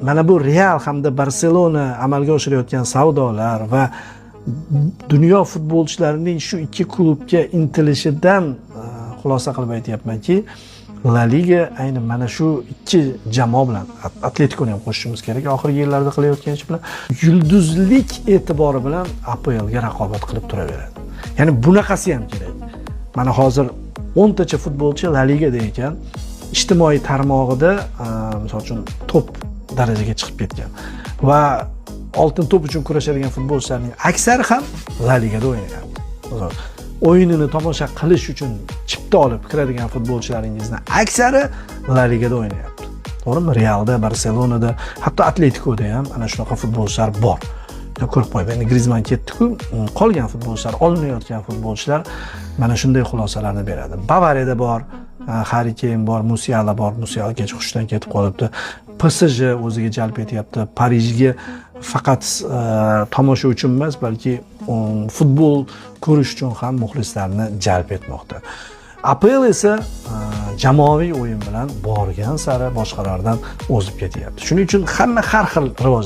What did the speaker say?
mana bu Real hamda Barselona amalga oshirayotgan savdolar va dunyo futbolchilarining shu ikki klubga intilishidan xulosa qilib aytyapmanki, La Liga ayni mana shu ikki jamoa bilan, Atletikoni ham qo'shishimiz kerak, oxirgi yillarda qilayotgan ish bilan yulduzlik e'tibori bilan APL ga raqobat qilib turaveradi. Ya'ni bunaqasi ham kerak. Mana hozir 10 tacha futbolchi La Ligada ekan, ijtimoiy tarmog'ida misol uchun top darajaga chiqib ketgan va oltin to'p uchun kurashadigan futbolchilarning aksari ham La Ligada o'ynayapti. O'yinini tomosha qilish uchun chipta olib kiradigan futbolchilaringizning aksari La Ligada o'ynayapti. To'g'rimi? Realda, Barselonada, hatto Atletikoda ham ana shunaqa futbolchilar bor. Ko'rib qo'yib, endi Griezmann ketdi-ku, qolgan futbolchilar, olinayotgan futbolchilar mana shunday xulosalarni beradi. Bavariyada bor, Harry Kane bor, Musiala bor, Musiala kech hushdan ketib qolibdi. PSG o'ziga jalb etyapti. Parijga faqat tomosha uchun emas, balki futbol ko'rish uchun ham muxlislarni jalb etmoqda. APL esa jamoaviy o'yin bilan borgan sari boshqalardan o'zib ketyapti. Shuning uchun hamma har xil rivoj